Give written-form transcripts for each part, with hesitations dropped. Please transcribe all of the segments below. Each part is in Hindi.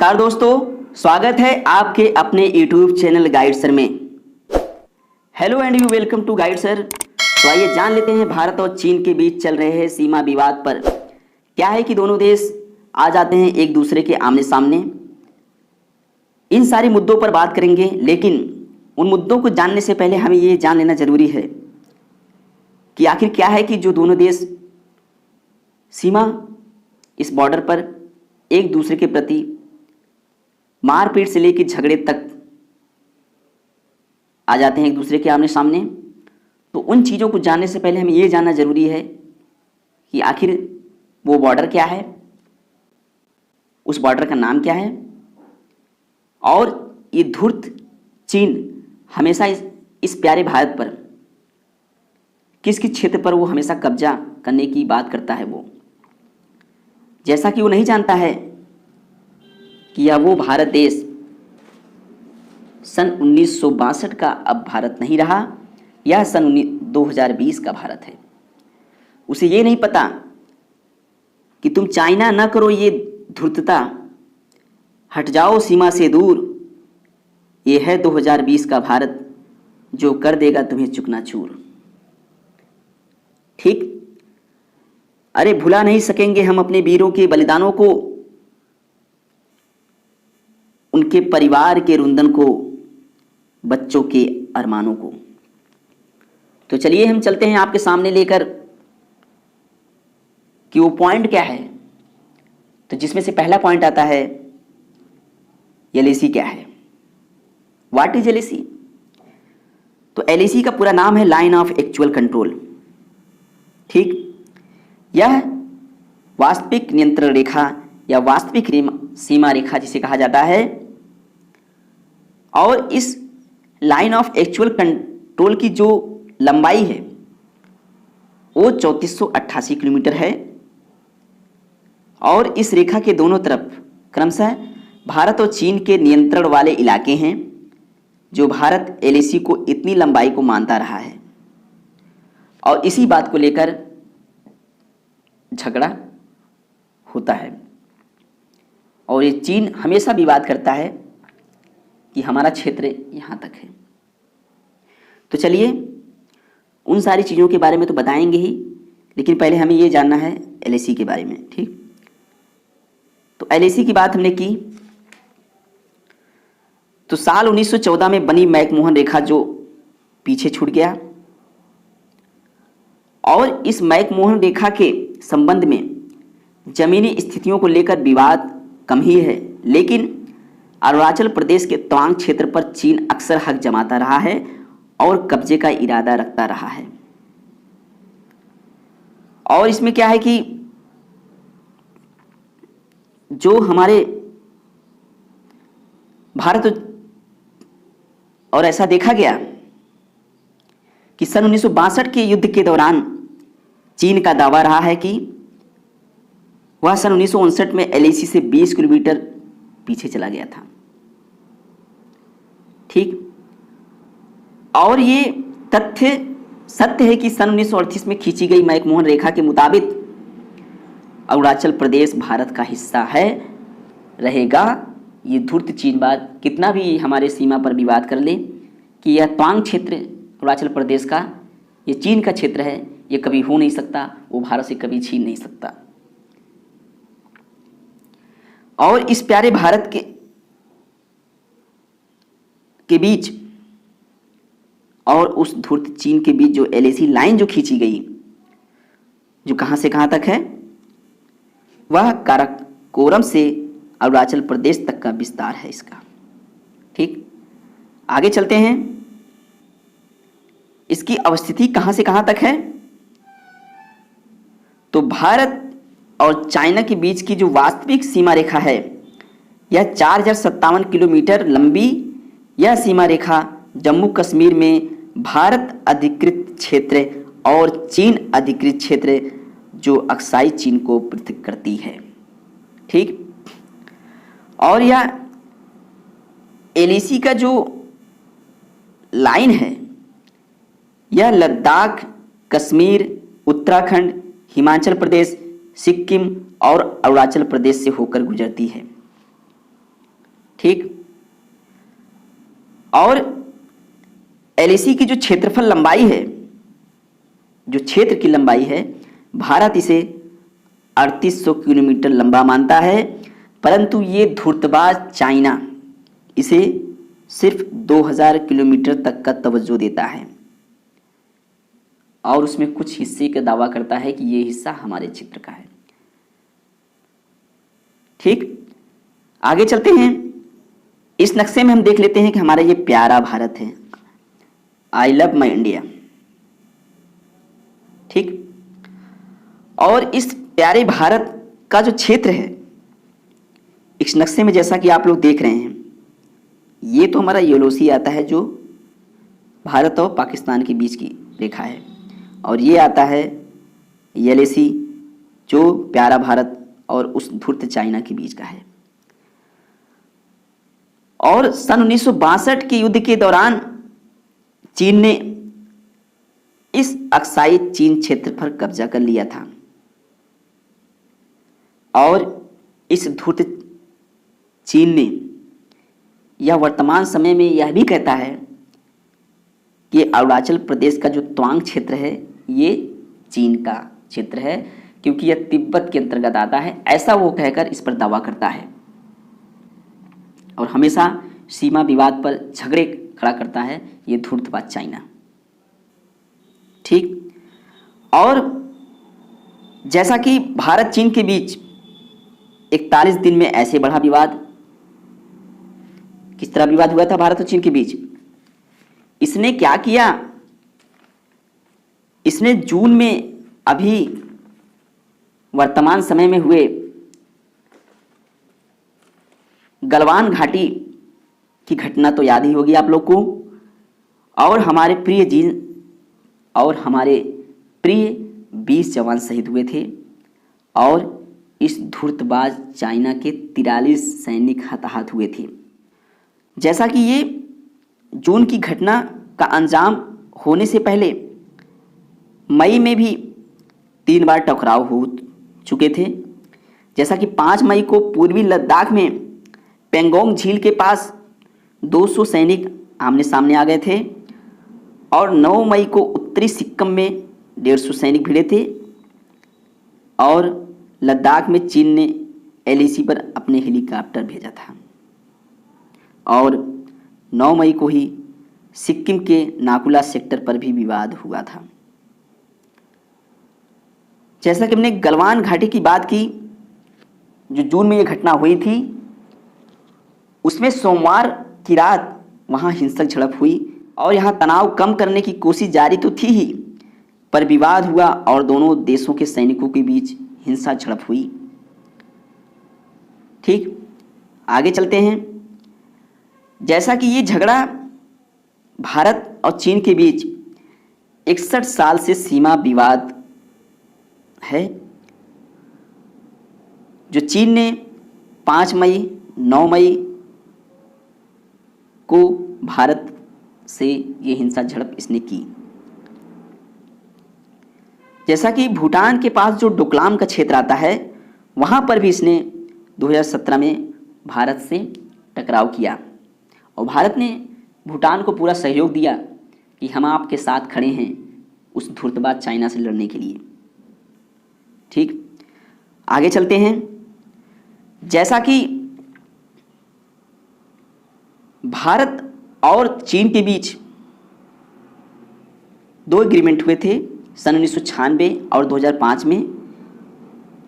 नमस्कार दोस्तों, स्वागत है आपके अपने YouTube चैनल गाइड सर में। Hello and you welcome to guide sir. तो आइए जान लेते हैं भारत और चीन के बीच चल रहे हैं सीमा विवाद पर। क्या है कि दोनों देश आ जाते हैं एक दूसरे के आमने सामने। इन सारे मुद्दों पर बात करेंगे, लेकिन उन मुद्दों को जानने से पहले हमें ये जान लेना जरूरी है कि आखिर क्या है कि जो दोनों देश सीमा इस बॉर्डर पर एक दूसरे के प्रति मारपीट से लेकर झगड़े तक आ जाते हैं एक दूसरे के आमने सामने। तो उन चीज़ों को जानने से पहले हमें ये जानना जरूरी है कि आखिर वो बॉर्डर क्या है, उस बॉर्डर का नाम क्या है, और ये धूर्त चीन हमेशा इस प्यारे भारत पर किस किस क्षेत्र पर वो हमेशा कब्जा करने की बात करता है। वो जैसा कि वो नहीं जानता है कि यह वो भारत देश सन 1962 का अब भारत नहीं रहा, यह सन 2020 का भारत है। उसे ये नहीं पता कि तुम चाइना ना करो ये धूर्तता, हट जाओ सीमा से दूर, ये है 2020 का भारत जो कर देगा तुम्हें चुकनाचूर। ठीक, अरे भुला नहीं सकेंगे हम अपने वीरों के बलिदानों को, उनके परिवार के रुंदन को, बच्चों के अरमानों को। तो चलिए हम चलते हैं आपके सामने लेकर कि वो पॉइंट क्या है। तो जिसमें से पहला पॉइंट आता है एलएसी क्या है, व्हाट इज एलएसी। तो एलएसी का पूरा नाम है लाइन ऑफ एक्चुअल कंट्रोल। ठीक, यह वास्तविक नियंत्रण रेखा या वास्तविक सीमा रेखा जिसे कहा जाता है। और इस लाइन ऑफ एक्चुअल कंट्रोल की जो लंबाई है वो 3488 किलोमीटर है। और इस रेखा के दोनों तरफ क्रमशः भारत और चीन के नियंत्रण वाले इलाके हैं, जो भारत एलएसी को इतनी लंबाई को मानता रहा है। और इसी बात को लेकर झगड़ा होता है और ये चीन हमेशा विवाद करता है कि हमारा क्षेत्र यहाँ तक है। तो चलिए उन सारी चीज़ों के बारे में तो बताएंगे ही, लेकिन पहले हमें ये जानना है एलएसी के बारे में। ठीक, तो एलएसी की बात हमने की तो साल 1914 में बनी मैकमोहन रेखा जो पीछे छूट गया, और इस मैकमोहन रेखा के संबंध में जमीनी स्थितियों को लेकर विवाद कम ही है, लेकिन अरुणाचल प्रदेश के तवांग क्षेत्र पर चीन अक्सर हक जमाता रहा है और कब्जे का इरादा रखता रहा है। और इसमें क्या है कि जो हमारे भारत, और ऐसा देखा गया कि सन 1962 के युद्ध के दौरान चीन का दावा रहा है कि वह सन 1959 में एलएसी से 20 किलोमीटर पीछे चला गया था। ठीक, और ये तथ्य सत्य है कि सन 1938 में खींची गई मैकमोहन रेखा के मुताबिक अरुणाचल प्रदेश भारत का हिस्सा है, रहेगा। ये धूर्त चीनवाद कितना भी हमारे सीमा पर विवाद कर ले कि यह तवांग क्षेत्र अरुणाचल प्रदेश का, ये चीन का क्षेत्र है, ये कभी हो नहीं सकता, वो भारत से कभी छीन नहीं सकता। और इस प्यारे भारत के बीच और उस धूर्त चीन के बीच जो एलएसी लाइन जो खींची गई, जो कहां से कहां तक है, वह काराकोरम से अरुणाचल प्रदेश तक का विस्तार है इसका। ठीक, आगे चलते हैं। इसकी अवस्थिति कहां से कहां तक है। तो भारत और चाइना के बीच की जो वास्तविक सीमा रेखा है, यह 4057 किलोमीटर लंबी यह सीमा रेखा जम्मू कश्मीर में भारत अधिकृत क्षेत्र और चीन अधिकृत क्षेत्र जो अक्साई चीन को पृथक करती है। ठीक, और यह एलएसी का जो लाइन है, यह लद्दाख, कश्मीर, उत्तराखंड, हिमाचल प्रदेश, सिक्किम और अरुणाचल प्रदेश से होकर गुजरती है। ठीक। और एलएसी की जो क्षेत्रफल लंबाई है, जो क्षेत्र की लंबाई है, भारत इसे 3800 किलोमीटर लंबा मानता है, परंतु ये धूर्तबाज चाइना इसे सिर्फ 2000 किलोमीटर तक का तवज्जो देता है और उसमें कुछ हिस्से का दावा करता है कि ये हिस्सा हमारे क्षेत्र का है। ठीक, आगे चलते हैं। इस नक्शे में हम देख लेते हैं कि हमारा ये प्यारा भारत है, आई लव माई इंडिया। ठीक, और इस प्यारे भारत का जो क्षेत्र है, इस नक्शे में जैसा कि आप लोग देख रहे हैं, ये तो हमारा एलओसी आता है जो भारत और पाकिस्तान के बीच की रेखा है, और ये आता है एलएसी जो प्यारा भारत और उस धूर्त चाइना के बीच का है। और सन 1962 के युद्ध के दौरान चीन ने इस अक्साई चीन क्षेत्र पर कब्जा कर लिया था और इस धूर्त चीन ने यह वर्तमान समय में यह भी कहता है कि अरुणाचल प्रदेश का जो त्वांग क्षेत्र है ये चीन का क्षेत्र है, क्योंकि यह तिब्बत के अंतर्गत आता है, ऐसा वो कहकर इस पर दावा करता है और हमेशा सीमा विवाद पर झगड़े खड़ा करता है ये धूर्तबाज चाइना। ठीक, और जैसा कि भारत चीन के बीच 41 दिन में ऐसे बढ़ा विवाद। किस तरह विवाद हुआ था भारत और चीन के बीच? इसने क्या किया, इसने जून में अभी वर्तमान समय में हुए गलवान घाटी की घटना तो याद ही होगी आप लोग को, और हमारे प्रिय 20 जवान शहीद हुए थे और इस धूर्तबाज चाइना के 43 सैनिक हताहत हुए थे। जैसा कि ये जून की घटना का अंजाम होने से पहले मई में भी 3 बार टकराव हो चुके थे। जैसा कि 5 मई को पूर्वी लद्दाख में पेंगोंग झील के पास 200 सैनिक आमने सामने आ गए थे और 9 मई को उत्तरी सिक्किम में 150 सैनिक भिड़े थे और लद्दाख में चीन ने एलएसी पर अपने हेलीकॉप्टर भेजा था और 9 मई को ही सिक्किम के नाकुला सेक्टर पर भी विवाद हुआ था। जैसा कि हमने गलवान घाटी की बात की, जो जून में ये घटना हुई थी, उसमें सोमवार की रात वहाँ हिंसक झड़प हुई और यहाँ तनाव कम करने की कोशिश जारी तो थी ही, पर विवाद हुआ और दोनों देशों के सैनिकों के बीच हिंसा झड़प हुई। ठीक, आगे चलते हैं। जैसा कि ये झगड़ा भारत और चीन के बीच 61 साल से सीमा विवाद है, जो चीन ने 5 मई 9 मई को भारत से ये हिंसा झड़प इसने की। जैसा कि भूटान के पास जो डोकलाम का क्षेत्र आता है, वहाँ पर भी इसने 2017 में भारत से टकराव किया और भारत ने भूटान को पूरा सहयोग दिया कि हम आपके साथ खड़े हैं उस धूर्तबाज चाइना से लड़ने के लिए। ठीक, आगे चलते हैं। जैसा कि भारत और चीन के बीच 2 एग्रीमेंट हुए थे सन 1996 और 2005 में।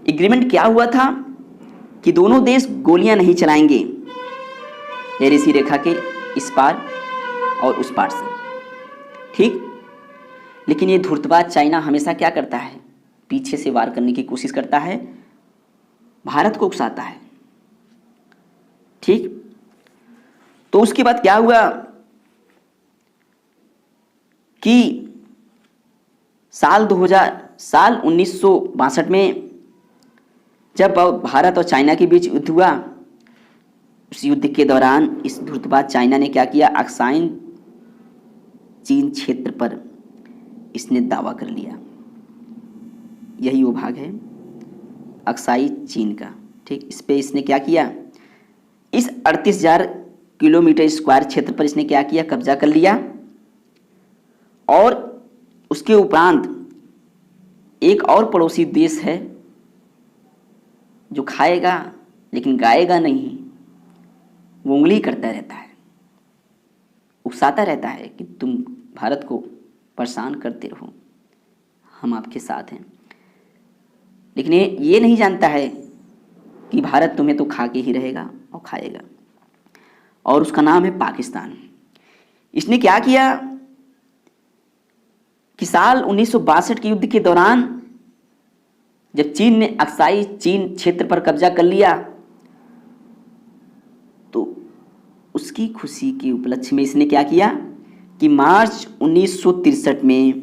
एग्रीमेंट क्या हुआ था कि दोनों देश गोलियां नहीं चलाएंगे एलएसी रेखा के इस पार और उस पार से। ठीक, लेकिन ये धूर्तबाज चाइना हमेशा क्या करता है, पीछे से वार करने की कोशिश करता है, भारत को उकसाता है। ठीक, तो उसके बाद क्या हुआ कि साल 1962 में जब भारत और चाइना के बीच युद्ध हुआ, उस युद्ध के दौरान इस धूर्तबाज चाइना ने क्या किया, अक्साई चीन क्षेत्र पर इसने दावा कर लिया। यही वो भाग है अक्साई चीन का। ठीक, इस पे इसने क्या किया, इस 38,000 किलोमीटर स्क्वायर क्षेत्र पर इसने क्या किया, कब्जा कर लिया। और उसके उपरांत एक और पड़ोसी देश है जो खाएगा लेकिन गाएगा नहीं, वो उंगली करता रहता है, उकसाता रहता है कि तुम भारत को परेशान करते रहो, हम आपके साथ हैं। लेकिन ये नहीं जानता है कि भारत तुम्हें तो खा के ही रहेगा और खाएगा, और उसका नाम है पाकिस्तान। इसने क्या किया कि साल 1962 के युद्ध के दौरान जब चीन ने अक्साई चीन क्षेत्र पर कब्जा कर लिया, तो उसकी खुशी के उपलक्ष्य में इसने क्या किया कि मार्च 1963 में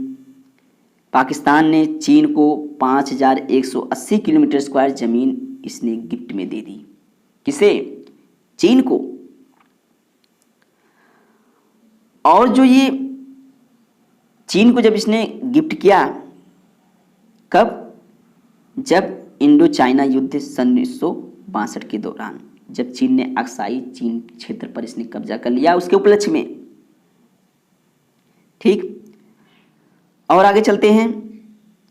पाकिस्तान ने चीन को 5,180 किलोमीटर स्क्वायर जमीन इसने गिफ्ट में दे दी। किसे? चीन को। और जो ये चीन को जब इसने गिफ्ट किया, कब? जब इंडो चाइना युद्ध सन 1962 के दौरान, जब चीन ने अक्साई चीन क्षेत्र पर इसने कब्जा कर लिया, उसके उपलक्ष्य में। ठीक, और आगे चलते हैं,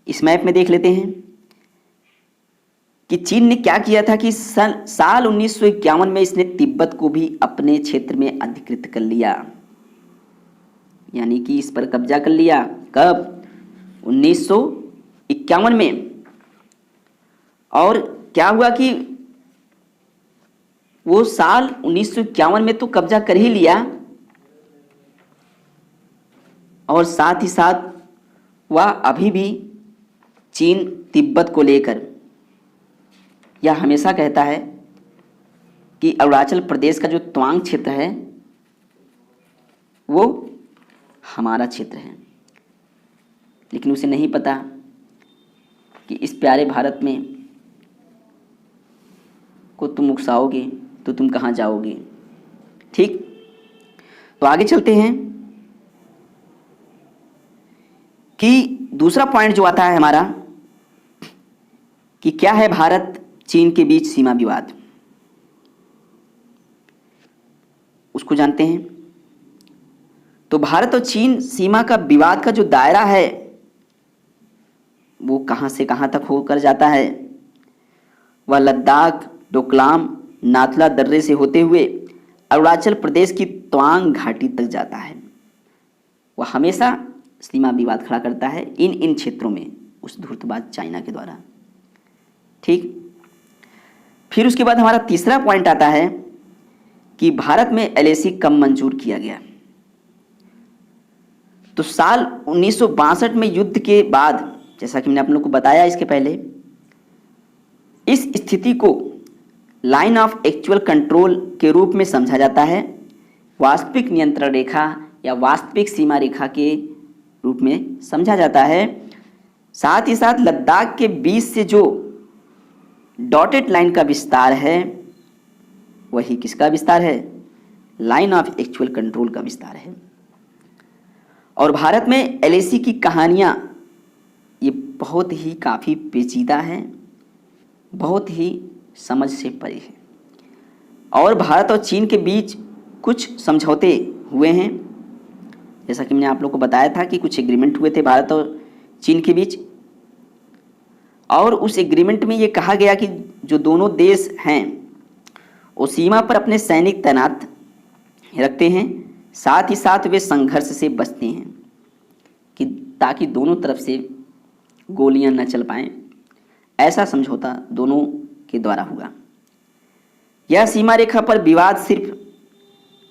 इस मैप में देख लेते हैं कि चीन ने क्या किया था कि साल 1951 में इसने तिब्बत को भी अपने क्षेत्र में अधिकृत कर लिया, यानी कि इस पर कब्जा कर लिया। कब? 1951 में। और क्या हुआ कि वो साल 1951 में तो कब्जा कर ही लिया, और साथ ही साथ वह अभी भी चीन तिब्बत को लेकर यह हमेशा कहता है कि अरुणाचल प्रदेश का जो तवांग क्षेत्र है वो हमारा क्षेत्र है। लेकिन उसे नहीं पता कि इस प्यारे भारत में को तुम उकसाओगे तो तुम कहाँ जाओगे। ठीक, तो आगे चलते हैं कि दूसरा पॉइंट जो आता है हमारा कि क्या है भारत चीन के बीच सीमा विवाद, उसको जानते हैं। तो भारत और चीन सीमा का विवाद का जो दायरा है वो कहां से कहां तक होकर जाता है? वह लद्दाख, डोकलाम, नाथुला दर्रे से होते हुए अरुणाचल प्रदेश की तवांग घाटी तक जाता है। वह हमेशा सीमा विवाद खड़ा करता है इन क्षेत्रों में उस धूर्तबाज चाइना के द्वारा। ठीक, फिर उसके बाद हमारा तीसरा पॉइंट आता है कि भारत में एलएसी कब मंजूर किया गया। तो साल 1962 में युद्ध के बाद, जैसा कि मैंने आप लोग को बताया इसके पहले, इस स्थिति को लाइन ऑफ एक्चुअल कंट्रोल के रूप में समझा जाता है, वास्तविक नियंत्रण रेखा या वास्तविक सीमा रेखा के रूप में समझा जाता है। साथ ही साथ लद्दाख के बीच से जो डॉटेड लाइन का विस्तार है वही किसका विस्तार है? लाइन ऑफ एक्चुअल कंट्रोल का विस्तार है। और भारत में एलएसी की कहानियाँ ये बहुत ही काफ़ी पेचीदा है, बहुत ही समझ से परे है। और भारत और चीन के बीच कुछ समझौते हुए हैं, जैसा कि मैंने आप लोग को बताया था कि कुछ एग्रीमेंट हुए थे भारत और चीन के बीच। और उस एग्रीमेंट में ये कहा गया कि जो दोनों देश हैं वो सीमा पर अपने सैनिक तैनात रखते हैं, साथ ही साथ वे संघर्ष से बचते हैं कि ताकि दोनों तरफ से गोलियां न चल पाएं। ऐसा समझौता दोनों के द्वारा हुआ। यह सीमा रेखा पर विवाद सिर्फ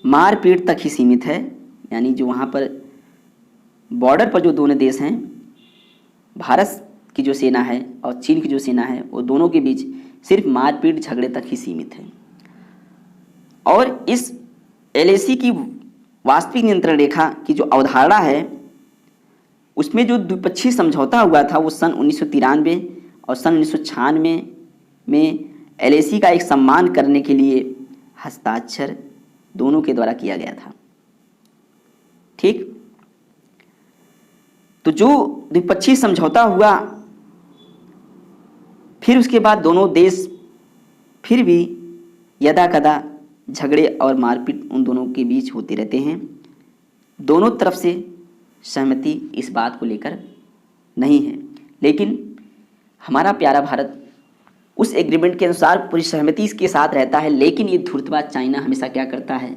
मारपीट तक ही सीमित है, यानी जो वहाँ पर बॉर्डर पर जो दोनों देश हैं, भारत की जो सेना है और चीन की जो सेना है, वो दोनों के बीच सिर्फ मारपीट झगड़े तक ही सीमित है। और इस एलएसी की वास्तविक नियंत्रण रेखा की जो अवधारणा है उसमें जो द्विपक्षीय समझौता हुआ था वो सन 1993 और सन 1996 में एलएसी का एक सम्मान करने के लिए हस्ताक्षर दोनों के द्वारा किया गया था। ठीक, तो जो द्विपक्षीय समझौता हुआ, फिर उसके बाद दोनों देश फिर भी यदा कदा झगड़े और मारपीट उन दोनों के बीच होते रहते हैं। दोनों तरफ से सहमति इस बात को लेकर नहीं है, लेकिन हमारा प्यारा भारत उस एग्रीमेंट के अनुसार पूरी सहमति के साथ रहता है। लेकिन ये धूर्तबाज चाइना हमेशा क्या करता है,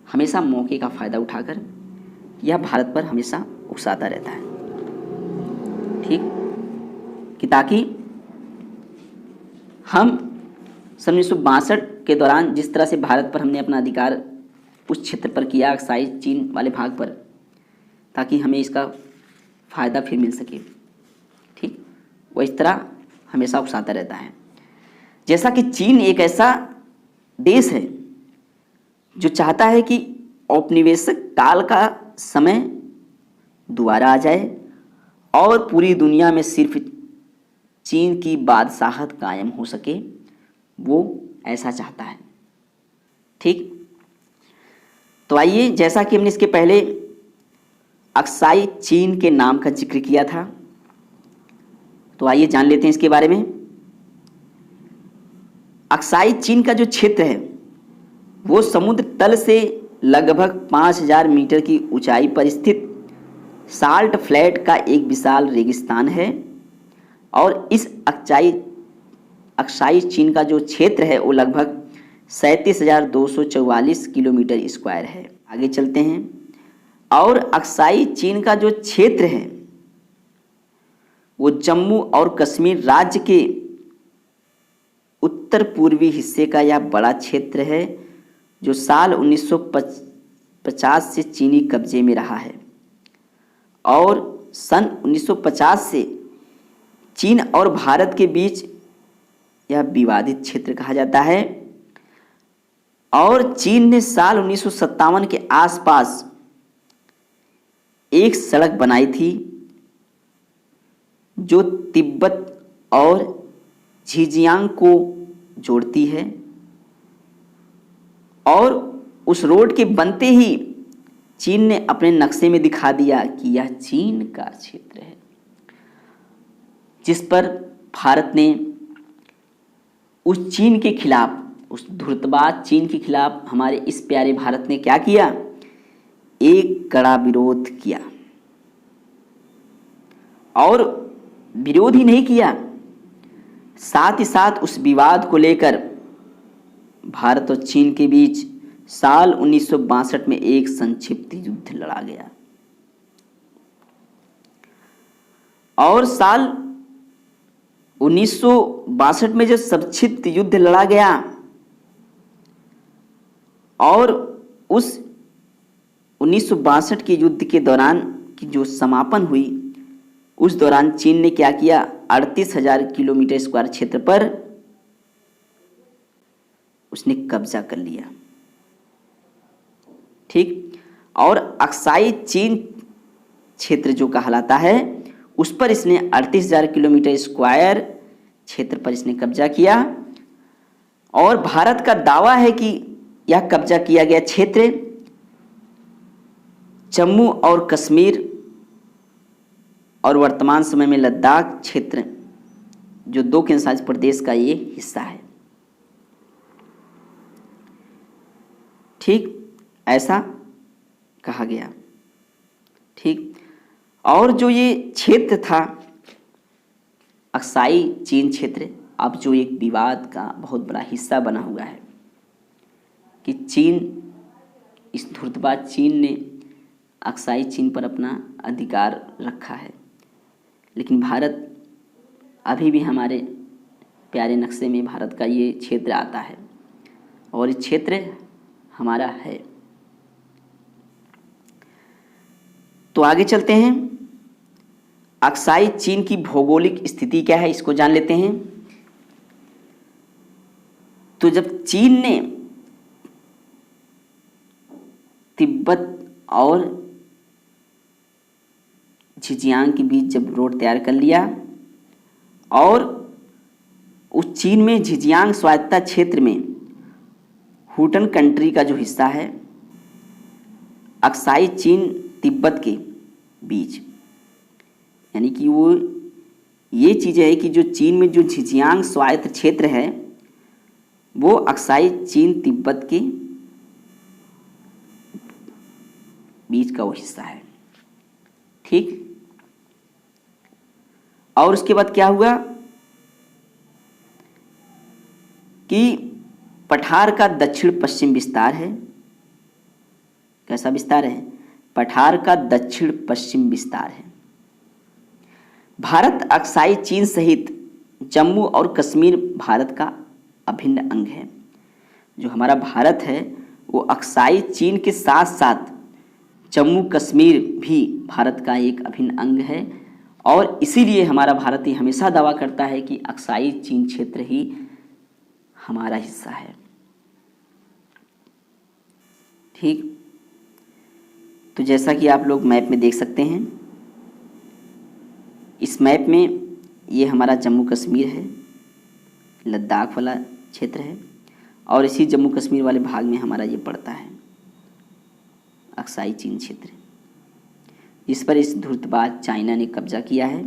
हमेशा मौके का फ़ायदा उठाकर यह भारत पर हमेशा उकसाता रहता है, ठीक, कि ताकि हम 1962 के दौरान जिस तरह से भारत पर हमने अपना अधिकार उस क्षेत्र पर किया, अक्साई चीन वाले भाग पर, ताकि हमें इसका फ़ायदा फिर मिल सके, ठीक, वो इस तरह हमेशा उकसाता रहता है। जैसा कि चीन एक ऐसा देश है जो चाहता है कि औपनिवेशिक काल का समय दोबारा आ जाए और पूरी दुनिया में सिर्फ चीन की बादशाहत कायम हो सके, वो ऐसा चाहता है, ठीक। तो आइए, जैसा कि हमने इसके पहले अक्साई चीन के नाम का जिक्र किया था, तो आइए जान लेते हैं इसके बारे में। अक्साई चीन का जो क्षेत्र है वो समुद्र तल से लगभग 5000 मीटर की ऊंचाई पर स्थित साल्ट फ्लैट का एक विशाल रेगिस्तान है। और इस अक्साई चीन का जो क्षेत्र है वो लगभग 37,244 किलोमीटर स्क्वायर है। आगे चलते हैं। और अक्साई चीन का जो क्षेत्र है वो जम्मू और कश्मीर राज्य के उत्तर पूर्वी हिस्से का यह बड़ा क्षेत्र है जो साल 1950 से चीनी कब्जे में रहा है। और सन 1950 से चीन और भारत के बीच यह विवादित क्षेत्र कहा जाता है। और चीन ने साल 1957 के आसपास एक सड़क बनाई थी जो तिब्बत और झिंजियांग को जोड़ती है। और उस रोड के बनते ही चीन ने अपने नक्शे में दिखा दिया कि यह चीन का क्षेत्र है, जिस पर भारत ने उस चीन के खिलाफ, उस धूर्तबाज चीन के खिलाफ हमारे इस प्यारे भारत ने क्या किया, एक कड़ा विरोध किया। और विरोध ही नहीं किया, साथ ही साथ उस विवाद को लेकर भारत और चीन के बीच साल 1962 में एक संक्षिप्त युद्ध लड़ा गया। और साल 1962 में जो संक्षिप्त युद्ध लड़ा गया और उस 1962 के युद्ध के दौरान की जो समापन हुई, उस दौरान चीन ने क्या किया, 38,000 किलोमीटर स्क्वायर क्षेत्र पर उसने कब्जा कर लिया, ठीक। और अक्साई चीन क्षेत्र जो कहलाता है उस पर इसने 38,000 किलोमीटर स्क्वायर क्षेत्र पर इसने कब्जा किया। और भारत का दावा है कि यह कब्जा किया गया क्षेत्र जम्मू और कश्मीर और वर्तमान समय में लद्दाख क्षेत्र जो दो केंद्रशासित प्रदेश का ये हिस्सा है, ठीक, ऐसा कहा गया, ठीक। और जो ये क्षेत्र था अक्साई चीन क्षेत्र, अब जो एक विवाद का बहुत बड़ा हिस्सा बना हुआ है कि चीन, इस धूर्तबाज चीन ने अक्साई चीन पर अपना अधिकार रखा है, लेकिन भारत अभी भी हमारे प्यारे नक्शे में भारत का ये क्षेत्र आता है और ये क्षेत्र हमारा है। तो आगे चलते हैं। अक्साई चीन की भौगोलिक स्थिति क्या है, इसको जान लेते हैं। तो जब चीन ने तिब्बत और झिंजियांग के बीच जब रोड तैयार कर लिया और उस चीन में झिंजियांग स्वायत्तता क्षेत्र में हुटन कंट्री का जो हिस्सा है अक्साई चीन तिब्बत के बीच, यानी कि वो ये चीज़ है कि जो चीन में जो झिंजियांग स्वायत्त क्षेत्र है वो अक्साई चीन तिब्बत के बीच का वो हिस्सा है। ठीक, और उसके बाद क्या हुआ कि पठार का दक्षिण पश्चिम विस्तार है। कैसा विस्तार है? पठार का दक्षिण पश्चिम विस्तार है। भारत अक्साई चीन सहित जम्मू और कश्मीर भारत का अभिन्न अंग है। जो हमारा भारत है वो अक्साई चीन के साथ साथ जम्मू कश्मीर भी भारत का एक अभिन्न अंग है, और इसीलिए हमारा भारत ये हमेशा दावा करता है कि अक्साई चीन क्षेत्र ही हमारा हिस्सा है। ठीक, तो जैसा कि आप लोग मैप में देख सकते हैं, इस मैप में ये हमारा जम्मू कश्मीर है, लद्दाख वाला क्षेत्र है, और इसी जम्मू कश्मीर वाले भाग में हमारा ये पड़ता है अक्साई चीन क्षेत्र, इस पर इस धूर्तबाज चाइना ने कब्जा किया है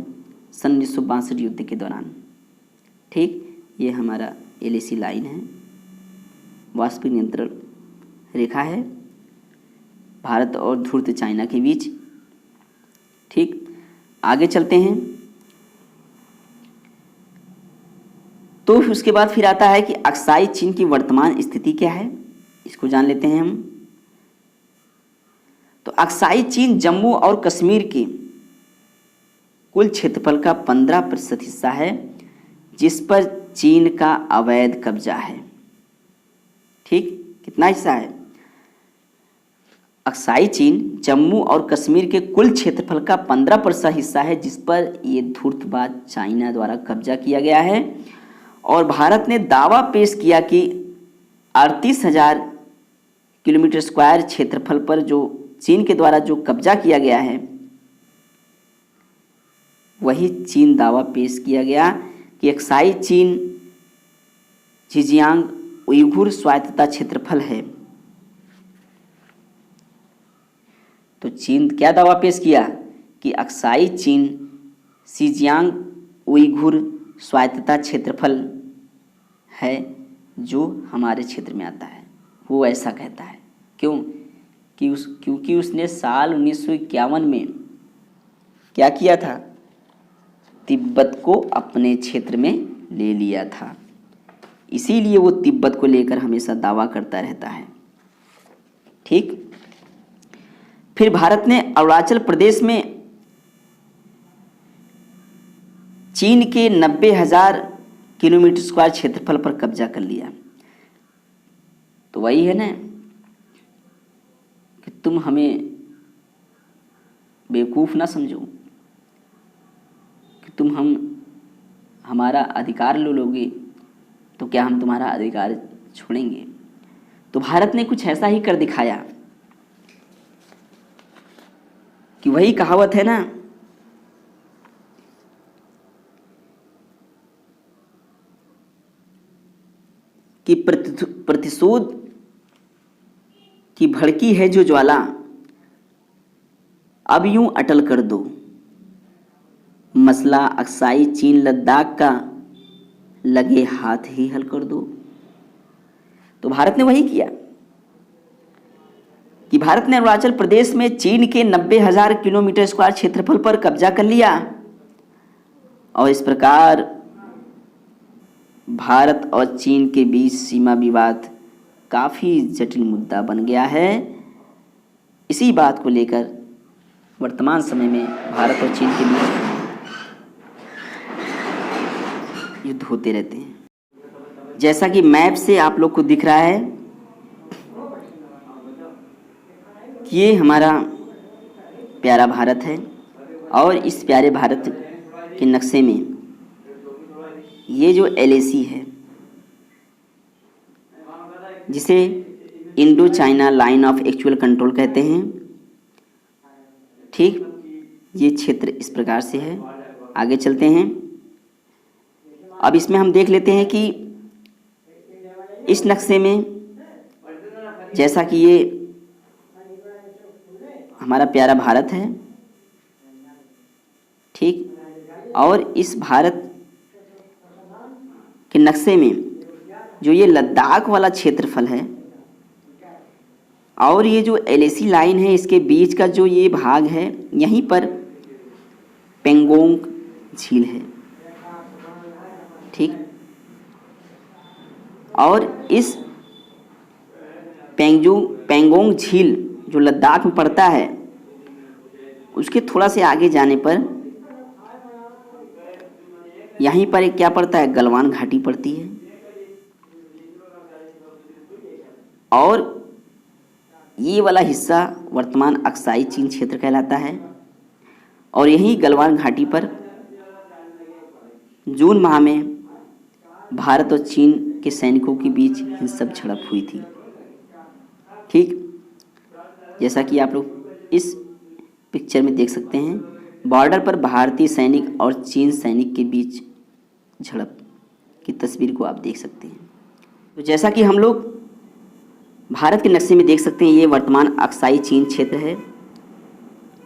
सन 1962 युद्ध के दौरान। ठीक, ये हमारा LAC लाइन है, वास्तविक नियंत्रण रेखा है भारत और धूर्त चाइना के बीच। ठीक, आगे चलते हैं। तो उसके बाद फिर आता है कि अक्साई चीन की वर्तमान स्थिति क्या है, इसको जान लेते हैं हम। तो अक्साई चीन जम्मू और कश्मीर के कुल क्षेत्रफल का 15% हिस्सा है, जिस पर चीन का अवैध कब्जा है। ठीक, कितना हिस्सा है? अक्साई चीन जम्मू और कश्मीर के कुल क्षेत्रफल का 15% हिस्सा है, जिस पर ये धूर्तबाज चाइना द्वारा कब्जा किया गया है। और भारत ने दावा पेश किया कि 38,000 किलोमीटर स्क्वायर क्षेत्रफल पर जो चीन के द्वारा जो कब्जा किया गया है, वही चीन दावा पेश किया गया कि अक्साई चीन झिंजियांग उइघुर स्वायत्तता क्षेत्रफल है। तो चीन क्या दावा पेश किया कि अक्साई चीन शिजियांग उइघुर स्वायत्तता क्षेत्रफल है, जो हमारे क्षेत्र में आता है। वो ऐसा कहता है क्यों? क्योंकि उसने साल 1951 में क्या किया था? तिब्बत को अपने क्षेत्र में ले लिया था। इसीलिए वो तिब्बत को लेकर हमेशा दावा करता रहता है। ठीक, फिर भारत ने अरुणाचल प्रदेश में चीन के 90,000 किलोमीटर स्क्वायर क्षेत्रफल पर कब्जा कर लिया। तो वही है ना कि तुम हमें बेवकूफ़ ना समझो कि तुम हमारा अधिकार ले लोगे तो क्या हम तुम्हारा अधिकार छोड़ेंगे। तो भारत ने कुछ ऐसा ही कर दिखाया कि वही कहावत है ना कि प्रतिशोध की भड़की है जो ज्वाला, अब यूं अटल कर दो। मसला अक्साई चीन लद्दाख का लगे हाथ ही हल कर दो। तो भारत ने वही किया कि भारत ने अरुणाचल प्रदेश में चीन के 90,000 किलोमीटर स्क्वायर क्षेत्रफल पर कब्जा कर लिया, और इस प्रकार भारत और चीन के बीच सीमा विवाद काफ़ी जटिल मुद्दा बन गया है। इसी बात को लेकर वर्तमान समय में भारत और चीन के बीच युद्ध होते रहते हैं। जैसा कि मैप से आप लोग को दिख रहा है कि ये हमारा प्यारा भारत है, और इस प्यारे भारत के नक्शे में ये जो LAC है, जिसे Indo China line of actual control कहते हैं। ठीक, ये क्षेत्र इस प्रकार से है। आगे चलते हैं। अब इसमें हम देख लेते हैं कि इस नक्शे में जैसा कि ये हमारा प्यारा भारत है, ठीक, और इस भारत के नक्शे में जो ये लद्दाख वाला क्षेत्रफल है और ये जो एलएसी लाइन है, इसके बीच का जो ये भाग है, यहीं पर पेंगोंग झील है। ठीक, और इस पेंगोंग झील जो लद्दाख में पड़ता है, उसके थोड़ा से आगे जाने पर यहीं पर एक क्या पड़ता है, गलवान घाटी पड़ती है। और ये वाला हिस्सा वर्तमान अक्साई चीन क्षेत्र कहलाता है। और यही गलवान घाटी पर जून माह में भारत और चीन के सैनिकों के बीच हिंसक झड़प हुई थी। ठीक, जैसा कि आप लोग इस पिक्चर में देख सकते हैं, बॉर्डर पर भारतीय सैनिक और चीन सैनिक के बीच झड़प की तस्वीर को आप देख सकते हैं। तो जैसा कि हम लोग भारत के नक्शे में देख सकते हैं, ये वर्तमान अक्साई चीन क्षेत्र है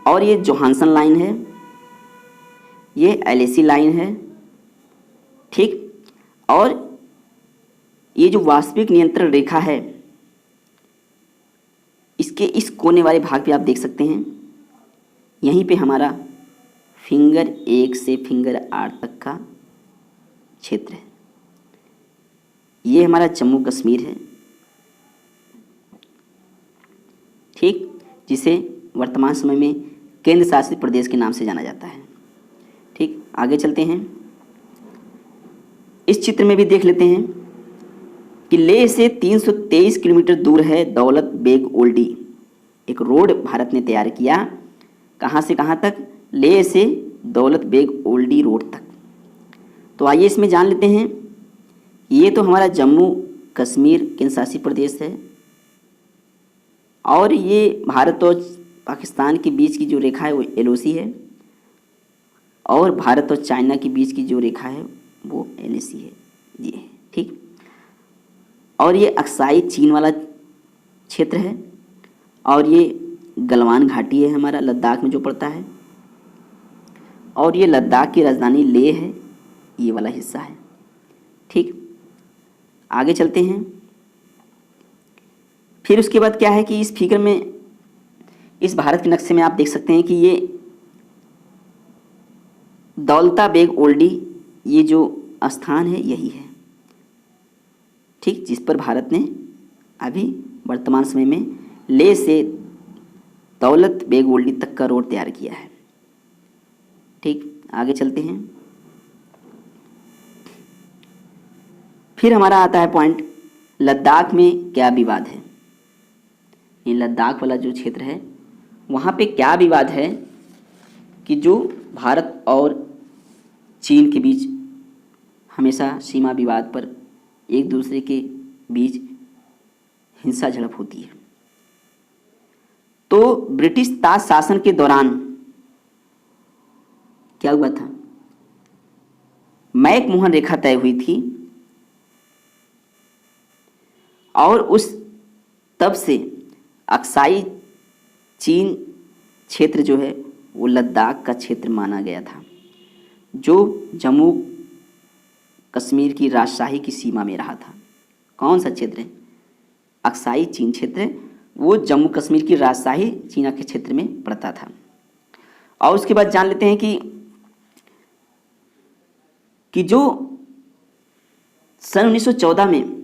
और ये जोहानसन लाइन है, ये एलएसी लाइन है। ठीक, और ये जो वास्तविक नियंत्रण रेखा है, इसके इस कोने वाले भाग पे आप देख सकते हैं, यहीं पे हमारा फिंगर 1 से फिंगर 8 तक का क्षेत्र है। ये हमारा जम्मू कश्मीर है। ठीक, जिसे वर्तमान समय में केंद्र शासित प्रदेश के नाम से जाना जाता है। ठीक, आगे चलते हैं। इस चित्र में भी देख लेते हैं कि लेह से 323 किलोमीटर दूर है दौलत बेग ओल्डी। एक रोड भारत ने तैयार किया, कहाँ से कहाँ तक, लेह से दौलत बेग ओल्डी रोड तक। तो आइए इसमें जान लेते हैं। ये तो हमारा जम्मू कश्मीर केंद्र शासित प्रदेश है और ये भारत और पाकिस्तान के बीच की जो रेखा है वो एलओसी है और भारत और चाइना के बीच की जो रेखा है वो एलएसी है, ये है। ठीक, और ये अक्साई चीन वाला क्षेत्र है और ये गलवान घाटी है हमारा लद्दाख में जो पड़ता है और ये लद्दाख की राजधानी लेह है, ये वाला हिस्सा है। ठीक, आगे चलते हैं। फिर उसके बाद क्या है कि इस फिगर में, इस भारत के नक्शे में आप देख सकते हैं कि ये दौलता बेग ओल्डी, ये जो स्थान है यही है। ठीक, जिस पर भारत ने अभी वर्तमान समय में लेह से दौलत बेग ओल्डी तक का रोड तैयार किया है। ठीक, आगे चलते हैं। फिर हमारा आता है पॉइंट, लद्दाख में क्या विवाद है। ये लद्दाख वाला जो क्षेत्र है, वहाँ पे क्या विवाद है कि जो भारत और चीन के बीच हमेशा सीमा विवाद पर एक दूसरे के बीच हिंसा झड़प होती है। तो ब्रिटिश ताज शासन के दौरान क्या हुआ था, मैकमोहन रेखा तय हुई थी और उस तब से अक्साई चीन क्षेत्र जो है वो लद्दाख का क्षेत्र माना गया था, जो जम्मू कश्मीर की राजशाही की सीमा में रहा था। कौन सा क्षेत्र है, अक्साई चीन क्षेत्र, वो जम्मू कश्मीर की राजशाही चीना के क्षेत्र में पड़ता था। और उसके बाद जान लेते हैं कि जो सन 1914 में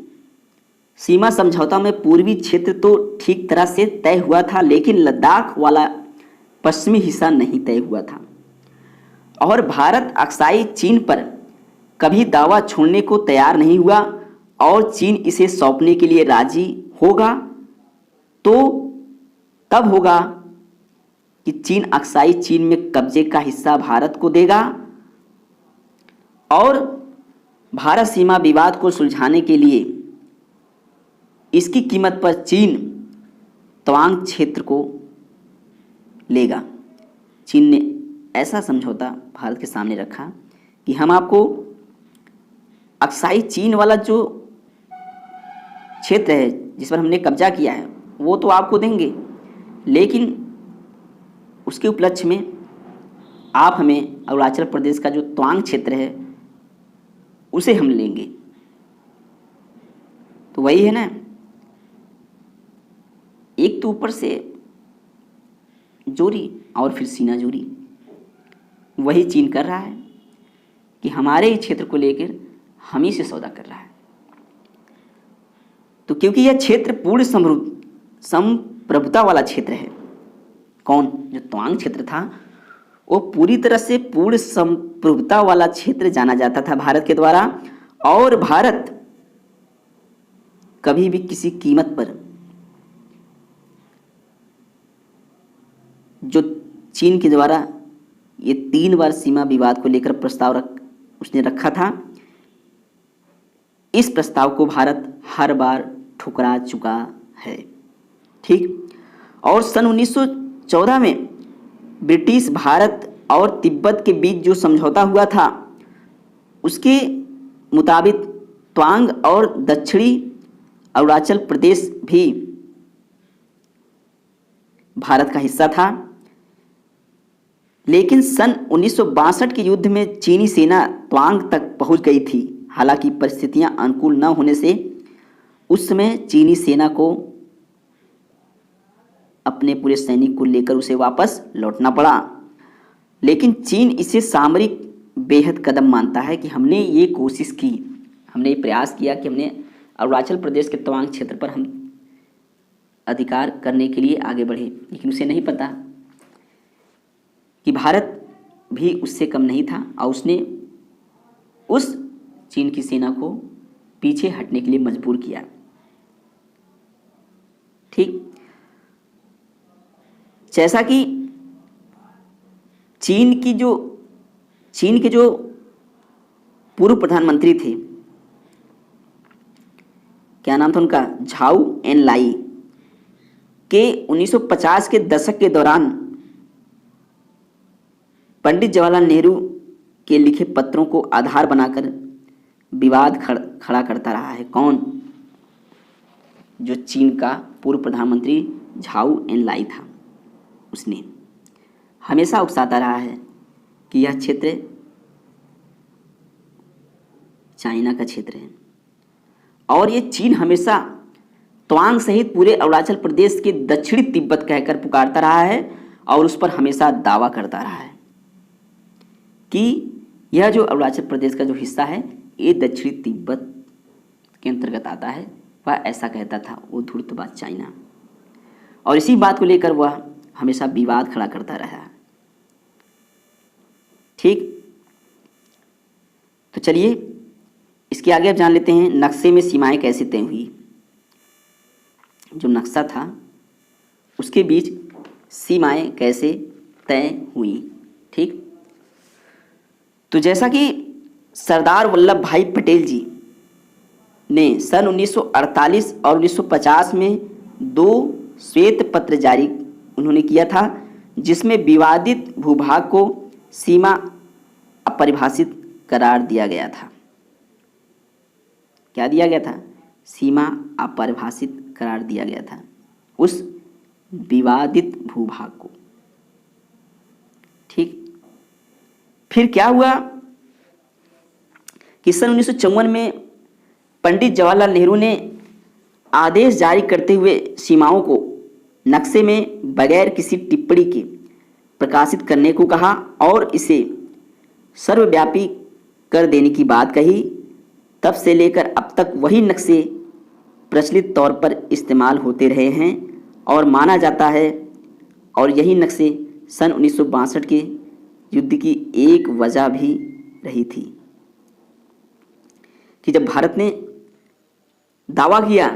सीमा समझौता में पूर्वी क्षेत्र तो ठीक तरह से तय हुआ था, लेकिन लद्दाख वाला पश्चिमी हिस्सा नहीं तय हुआ था और भारत अक्साई चीन पर कभी दावा छोड़ने को तैयार नहीं हुआ और चीन इसे सौंपने के लिए राजी होगा तो तब होगा कि चीन अक्साई चीन में कब्जे का हिस्सा भारत को देगा और भारत सीमा विवाद को सुलझाने के लिए इसकी कीमत पर चीन तवांग क्षेत्र को लेगा। चीन ने ऐसा समझौता भारत के सामने रखा कि हम आपको अक्साई चीन वाला जो क्षेत्र है जिस पर हमने कब्जा किया है वो तो आपको देंगे, लेकिन उसके उपलक्ष्य में आप हमें अरुणाचल प्रदेश का जो तवांग क्षेत्र है उसे हम लेंगे। तो वही है ना, एक तो ऊपर से जोरी और फिर सीना जोरी, वही चीन कर रहा है कि हमारे ही क्षेत्र को लेकर हम ही से सौदा कर रहा है। तो क्योंकि यह क्षेत्र पूर्ण संप्रभुता वाला क्षेत्र है, कौन, जो तवांग क्षेत्र था वो पूरी तरह से पूर्ण संप्रभुता वाला क्षेत्र जाना जाता था भारत के द्वारा, और भारत कभी भी किसी कीमत पर जो चीन के द्वारा ये 3 बार सीमा विवाद को लेकर प्रस्ताव उसने रखा था, इस प्रस्ताव को भारत हर बार ठुकरा चुका है। ठीक, और सन 1914 में ब्रिटिश भारत और तिब्बत के बीच जो समझौता हुआ था उसके मुताबिक तवांग और दक्षिणी अरुणाचल प्रदेश भी भारत का हिस्सा था। लेकिन सन 1962 के युद्ध में चीनी सेना तवांग तक पहुंच गई थी। हालांकि परिस्थितियां अनुकूल न होने से उस समय चीनी सेना को अपने पूरे सैनिक को लेकर उसे वापस लौटना पड़ा। लेकिन चीन इसे सामरिक बेहद कदम मानता है कि हमने ये कोशिश की, हमने ये प्रयास किया कि हमने अरुणाचल प्रदेश के तवांग क्षेत्र पर हम अधिकार करने के लिए आगे बढ़े, लेकिन उसे नहीं पता कि भारत भी उससे कम नहीं था और उसने उस चीन की सेना को पीछे हटने के लिए मजबूर किया। ठीक, जैसा कि चीन के जो पूर्व प्रधानमंत्री थे, क्या नाम था उनका, झाऊ एन लाई, के 1950 के दशक के दौरान पंडित जवाहरलाल नेहरू के लिखे पत्रों को आधार बनाकर विवाद खड़ा करता रहा है। कौन, जो चीन का पूर्व प्रधानमंत्री झाऊ एन लाई था, उसने हमेशा उकसाता रहा है कि यह क्षेत्र चाइना का क्षेत्र है और ये चीन हमेशा तवांग सहित पूरे अरुणाचल प्रदेश के दक्षिणी तिब्बत कहकर पुकारता रहा है और उस पर हमेशा दावा करता रहा है कि यह जो अरुणाचल प्रदेश का जो हिस्सा है ये दक्षिणी तिब्बत के अंतर्गत आता है। वह ऐसा कहता था, वो धूर्तबाज चाइना, और इसी बात को लेकर वह हमेशा विवाद खड़ा करता रहा। ठीक, तो चलिए इसके आगे अब जान लेते हैं नक्शे में सीमाएं कैसे तय हुई। जो नक्शा था उसके बीच सीमाएं कैसे तय हुई। ठीक, तो जैसा कि सरदार वल्लभ भाई पटेल जी ने सन 1948 और 1950 में 2 श्वेत पत्र जारी उन्होंने किया था, जिसमें विवादित भूभाग को सीमा अपरिभाषित करार दिया गया था। क्या दिया गया था? सीमा अपरिभाषित करार दिया गया था उस विवादित भूभाग को। ठीक, फिर क्या हुआ कि सन 1954 में पंडित जवाहरलाल नेहरू ने आदेश जारी करते हुए सीमाओं को नक्शे में बगैर किसी टिप्पणी के प्रकाशित करने को कहा और इसे सर्वव्यापी कर देने की बात कही। तब से लेकर अब तक वही नक्शे प्रचलित तौर पर इस्तेमाल होते रहे हैं और माना जाता है, और यही नक्शे सन 1962 के युद्ध की एक वजह भी रही थी कि जब भारत ने दावा किया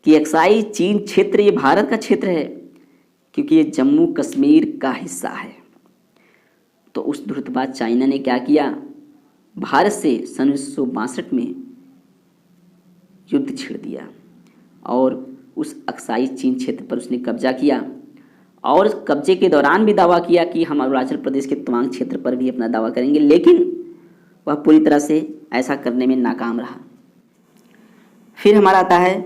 कि अक्साई चीन क्षेत्र ये भारत का क्षेत्र है क्योंकि ये जम्मू कश्मीर का हिस्सा है, तो उस धूर्तबाज चाइना ने क्या किया, भारत से सन 1962 में युद्ध छेड़ दिया और उस अक्साई चीन क्षेत्र पर उसने कब्जा किया और कब्जे के दौरान भी दावा किया कि हम अरुणाचल प्रदेश के तवांग क्षेत्र पर भी अपना दावा करेंगे, लेकिन वह पूरी तरह से ऐसा करने में नाकाम रहा। फिर हमारा आता है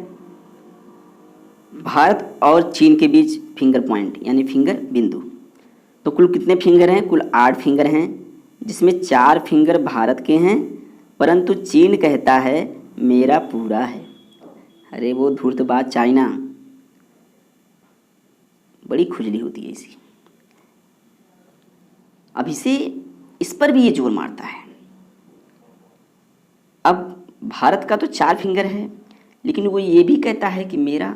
भारत और चीन के बीच फिंगर पॉइंट यानी फिंगर बिंदु। तो कुल कितने फिंगर हैं? कुल 8 फिंगर हैं, जिसमें 4 फिंगर भारत के हैं, परंतु चीन कहता है मेरा पूरा है। अरे वो धूर्तबाज चाइना, बड़ी खुजली होती है इसी। अब इस पर भी ये जोर मारता है। अब भारत का तो 4 फिंगर है, लेकिन वो ये भी कहता है कि मेरा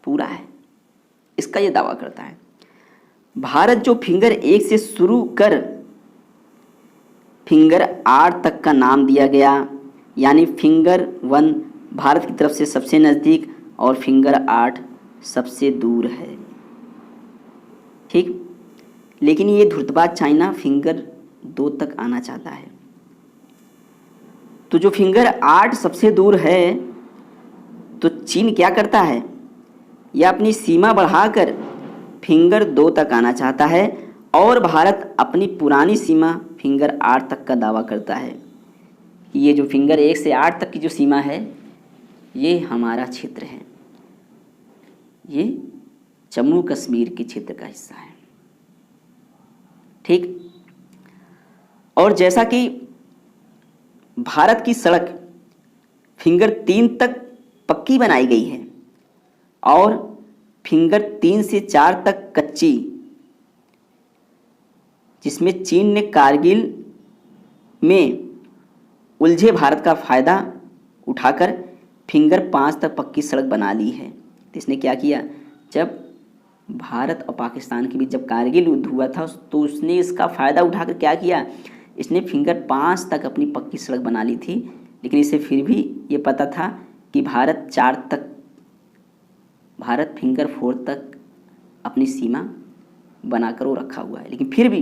पूरा है, इसका ये दावा करता है। भारत जो फिंगर 1 से शुरू कर फिंगर 8 तक का नाम दिया गया, यानी फिंगर 1 भारत की तरफ से सबसे नज़दीक और फिंगर 8 सबसे दूर है। ठीक, लेकिन ये धूर्तबाज चाइना फिंगर 2 तक आना चाहता है। तो जो फिंगर 8 सबसे दूर है, तो चीन क्या करता है, यह अपनी सीमा बढ़ाकर फिंगर 2 तक आना चाहता है और भारत अपनी पुरानी सीमा फिंगर 8 तक का दावा करता है कि ये जो फिंगर 1 से 8 तक की जो सीमा है, ये हमारा क्षेत्र है, ये जम्मू कश्मीर के क्षेत्र का हिस्सा है। ठीक, और जैसा कि भारत की सड़क फिंगर 3 तक पक्की बनाई गई है और फिंगर 3 से 4 तक कच्ची, जिसमें चीन ने कारगिल में उलझे भारत का फ़ायदा उठाकर फिंगर 5 तक पक्की सड़क बना ली है। तो इसने क्या किया, जब भारत और पाकिस्तान के बीच जब कारगिल युद्ध हुआ था, तो उसने इसका फ़ायदा उठाकर क्या किया, इसने फिंगर 5 तक अपनी पक्की सड़क बना ली थी। लेकिन इसे फिर भी ये पता था कि भारत फिंगर 4 तक अपनी सीमा बनाकर वो रखा हुआ है, लेकिन फिर भी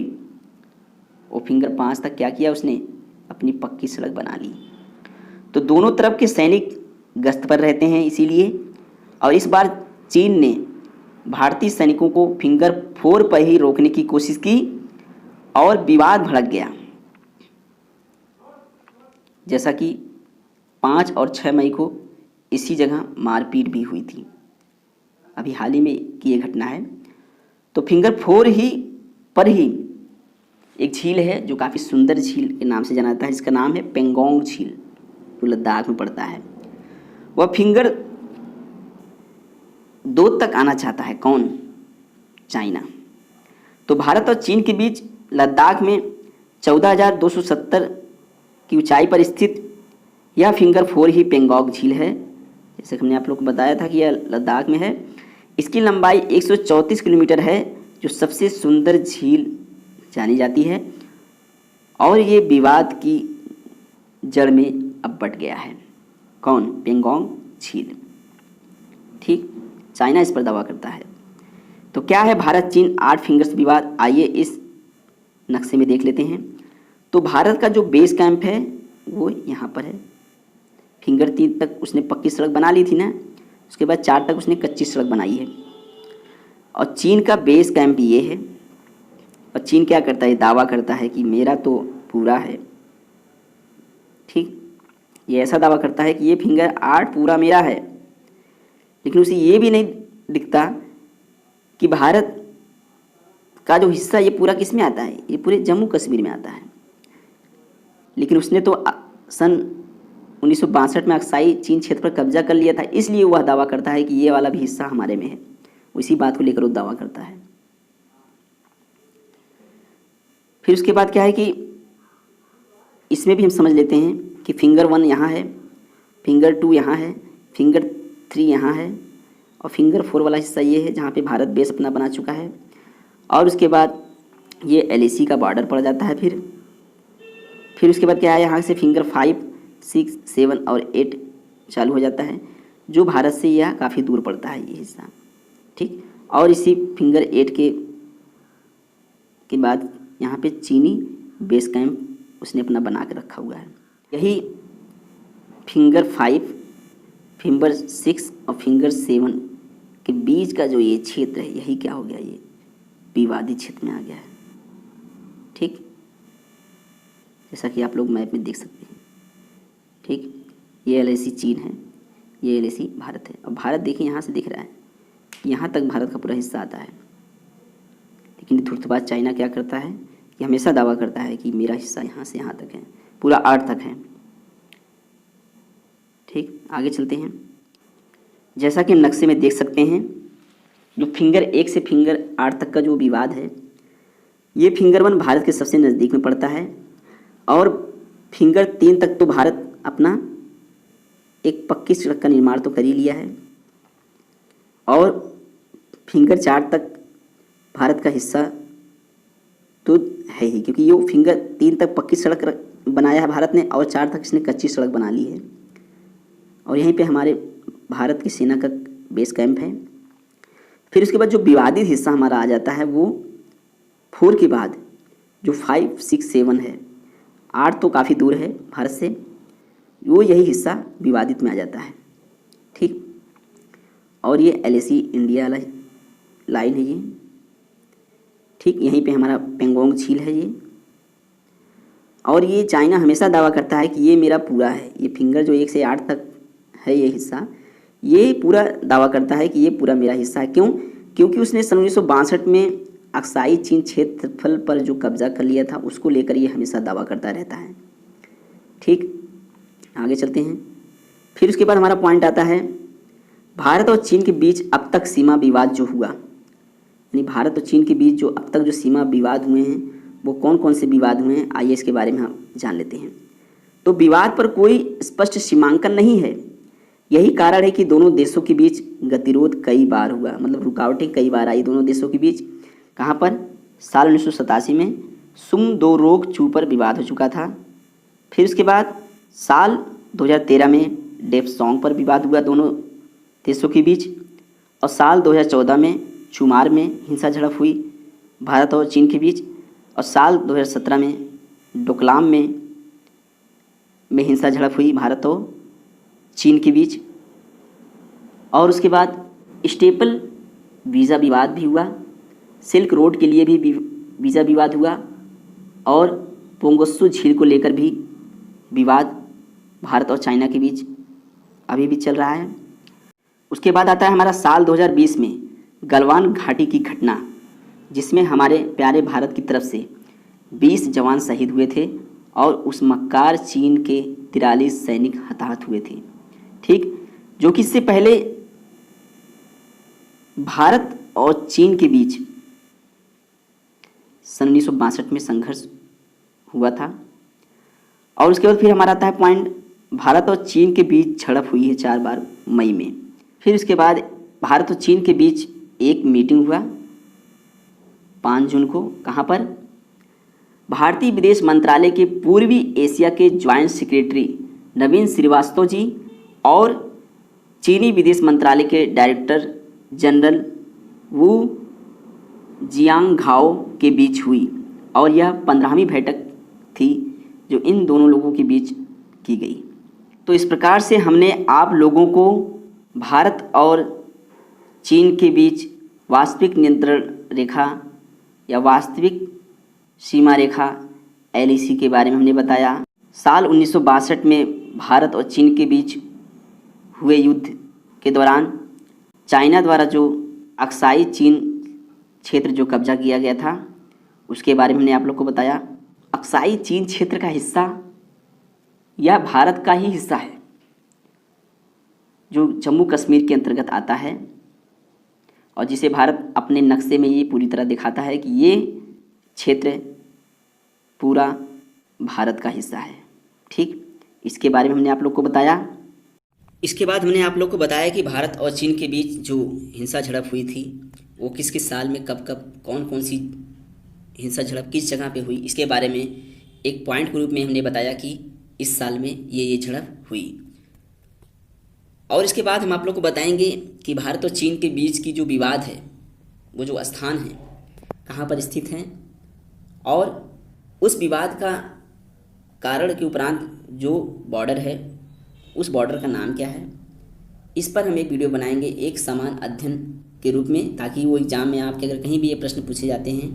वो फिंगर 5 तक क्या किया, उसने अपनी पक्की सड़क बना ली। तो दोनों तरफ के सैनिक गश्त पर रहते हैं इसीलिए, और इस बार चीन ने भारतीय सैनिकों को फिंगर 4 पर ही रोकने की कोशिश की और विवाद भड़क गया। जैसा कि 5 और 6 मई को इसी जगह मारपीट भी हुई थी, अभी हाल ही में की ये घटना है। तो फिंगर 4 ही पर ही एक झील है जो काफ़ी सुंदर झील के नाम से जाना जाता है, जिसका नाम है पेंगोंग झील, जो लद्दाख में पड़ता है। वह फिंगर 2 तक आना चाहता है। कौन? चाइना। तो भारत और चीन के बीच लद्दाख में 14,270 की ऊंचाई पर स्थित यह फिंगर 4 ही पेंगोंग झील है। जैसे हमने आप लोग को बताया था कि यह लद्दाख में है। इसकी लंबाई 134 किलोमीटर है, जो सबसे सुंदर झील जानी जाती है, और ये विवाद की जड़ में अब बट गया है। कौन? पेंगोंग झील। ठीक, चाइना इस पर दावा करता है। तो क्या है भारत चीन 8 फिंगर्स विवाद, आइए इस नक्शे में देख लेते हैं। तो भारत का जो बेस कैंप है वो यहाँ पर है। फिंगर 3 तक उसने पक्की सड़क बना ली थी ना, उसके बाद 4 तक उसने कच्ची सड़क बनाई है, और चीन का बेस कैंप ये है। और चीन क्या करता है, दावा करता है कि मेरा तो पूरा है। ठीक, ये ऐसा दावा करता है कि ये फिंगर 8 पूरा मेरा है, लेकिन उसे ये भी नहीं दिखता कि भारत का जो हिस्सा ये पूरा किस में आता है, ये पूरे जम्मू कश्मीर में आता है। लेकिन उसने तो सन 1962 में अक्साई चीन क्षेत्र पर कब्जा कर लिया था, इसलिए वह दावा करता है कि ये वाला भी हिस्सा हमारे में है। उसी बात को लेकर वो दावा करता है। फिर उसके बाद क्या है कि इसमें भी हम समझ लेते हैं कि फिंगर 1 यहाँ है, फिंगर 2 यहाँ है, फिंगर 3 यहाँ है, और फिंगर 4 वाला हिस्सा ये है जहाँ पे भारत बेस अपना बना चुका है। और उसके बाद ये LAC का बॉर्डर पड़ जाता है। फिर उसके बाद क्या है, यहाँ से फिंगर 5, 6, 7 और 8 चालू हो जाता है, जो भारत से यह काफ़ी दूर पड़ता है ये हिस्सा। ठीक, और इसी फिंगर 8 के बाद यहाँ पे चीनी बेस कैंप उसने अपना बना के रखा हुआ है। यही फिंगर 5, फिंगर 6 और फिंगर 7 के बीच का जो ये क्षेत्र है, यही क्या हो गया, ये विवादी क्षेत्र में आ गया है। ठीक, जैसा कि आप लोग मैप में देख सकते हैं। ठीक, ये LAC चीन है, ये LAC भारत है। और भारत देखिए यहाँ से दिख रहा है, यहाँ तक भारत का पूरा हिस्सा आता है। लेकिन धूर्तबाज चाइना क्या करता है कि हमेशा दावा करता है कि मेरा हिस्सा यहाँ से यहाँ तक है, पूरा 8 तक है। ठीक, आगे चलते हैं। जैसा कि हम नक्शे में देख सकते हैं, जो फिंगर 1 से फिंगर 8 तक का जो विवाद है, ये फिंगर 1 भारत के सबसे नज़दीक में पड़ता है और फिंगर 3 तक तो भारत अपना एक पक्की सड़क का निर्माण तो कर ही लिया है और फिंगर 4 तक भारत का हिस्सा तो है ही, क्योंकि ये फिंगर 3 तक पक्की सड़क बनाया है भारत ने और 4 तक इसने कच्ची सड़क बना ली है और यहीं पे हमारे भारत की सेना का बेस कैंप है। फिर उसके बाद जो विवादित हिस्सा हमारा आ जाता है वो 4 के बाद जो 5, 6, 7 है, 8 तो काफ़ी दूर है भारत से, वो यही हिस्सा विवादित में आ जाता है। ठीक, और ये LAC इंडिया वाला लाइन है ये। ठीक, यहीं पे हमारा पेंगोंग झील है ये, और ये चाइना हमेशा दावा करता है कि ये मेरा पूरा है। ये फिंगर जो 1 से 8 तक है ये हिस्सा, ये पूरा दावा करता है कि ये पूरा मेरा हिस्सा है। क्यों? क्योंकि उसने सन 1962 में अक्साई चीन क्षेत्रफल पर जो कब्जा कर लिया था उसको लेकर ये हमेशा दावा करता रहता है। ठीक, आगे चलते हैं। फिर उसके बाद हमारा पॉइंट आता है भारत और चीन के बीच अब तक सीमा विवाद जो हुआ, यानी भारत और चीन के बीच जो अब तक जो सीमा विवाद हुए हैं वो कौन कौन से विवाद हुए हैं, आइए इसके बारे में हम जान लेते हैं। तो विवाद पर कोई स्पष्ट सीमांकन नहीं है। यही कारण है कि दोनों देशों के बीच गतिरोध कई बार हुआ, मतलब रुकावटें कई बार आई दोनों देशों के बीच। कहाँ पर? साल 1987 में सुंगदोरोक चू पर विवाद हो चुका था। फिर उसके बाद साल 2013 में डेप्सोंग पर विवाद हुआ दोनों देशों के बीच, और साल 2014 में चुमार में हिंसा झड़प हुई भारत और चीन के बीच, और साल 2017 में डोकलाम में हिंसा झड़प हुई भारत और चीन के बीच। और उसके बाद स्टेपल वीज़ा विवाद भी हुआ, सिल्क रोड के लिए भी वीज़ा विवाद हुआ, और पोंगोत्सु झील को लेकर भी विवाद भारत और चाइना के बीच अभी भी चल रहा है। उसके बाद आता है हमारा साल 2020 में गलवान घाटी की घटना, जिसमें हमारे प्यारे भारत की तरफ से 20 जवान शहीद हुए थे और उस मक्कार चीन के 43 सैनिक हताहत हुए थे। ठीक, जो कि इससे पहले भारत और चीन के बीच सन 1962 में संघर्ष हुआ था। और उसके बाद फिर हमारा आता है पॉइंट भारत और चीन के बीच झड़प हुई है 4 बार मई में। फिर उसके बाद भारत और चीन के बीच एक मीटिंग हुआ 5 जून को। कहाँ पर? भारतीय विदेश मंत्रालय के पूर्वी एशिया के ज्वाइंट सेक्रेटरी नवीन श्रीवास्तव जी और चीनी विदेश मंत्रालय के डायरेक्टर जनरल वू जियांगघाओ के बीच हुई, और यह 15वीं बैठक थी जो इन दोनों लोगों के बीच की गई। तो इस प्रकार से हमने आप लोगों को भारत और चीन के बीच वास्तविक नियंत्रण रेखा या वास्तविक सीमा रेखा LAC के बारे में हमने बताया। साल 1962 में भारत और चीन के बीच हुए युद्ध के दौरान चाइना द्वारा जो अक्साई चीन क्षेत्र जो कब्जा किया गया था उसके बारे में हमने आप लोग को बताया। अक्साई चीन क्षेत्र का हिस्सा यह भारत का ही हिस्सा है जो जम्मू कश्मीर के अंतर्गत आता है, और जिसे भारत अपने नक्शे में ये पूरी तरह दिखाता है कि ये क्षेत्र पूरा भारत का हिस्सा है। ठीक, इसके बारे में हमने आप लोग को बताया। इसके बाद हमने आप लोग को बताया कि भारत और चीन के बीच जो हिंसा झड़प हुई थी वो किस किस साल में कब कब कौन कौन सी हिंसा झड़प किस जगह पे हुई, इसके बारे में एक पॉइंट के रूप में हमने बताया कि इस साल में ये झड़प हुई। और इसके बाद हम आप लोग को बताएंगे कि भारत और चीन के बीच की जो विवाद है वो जो स्थान है कहाँ पर स्थित हैं, और उस विवाद का कारण के उपरांत जो बॉर्डर है उस बॉर्डर का नाम क्या है। इस पर हम एक वीडियो बनाएंगे एक समान अध्ययन के रूप में, ताकि वो एग्ज़ाम में आपके अगर कहीं भी ये प्रश्न पूछे जाते हैं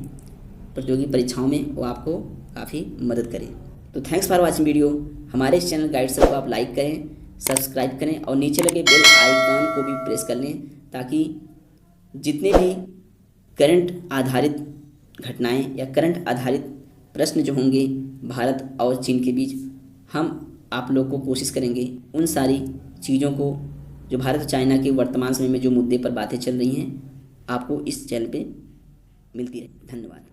प्रतियोगी परीक्षाओं में वो आपको काफ़ी मदद करें। तो थैंक्स फॉर वॉचिंग वीडियो। हमारे इस चैनल गाइड सर को आप लाइक करें, सब्सक्राइब करें और नीचे लगे बेल आइकन को भी प्रेस कर लें, ताकि जितने भी करंट आधारित घटनाएं या करंट आधारित प्रश्न जो होंगे भारत और चीन के बीच, हम आप लोग को कोशिश करेंगे उन सारी चीज़ों को जो भारत और चाइना के वर्तमान समय में जो मुद्दे पर बातें चल रही हैं आपको इस चैनल पे मिलती रहे। धन्यवाद।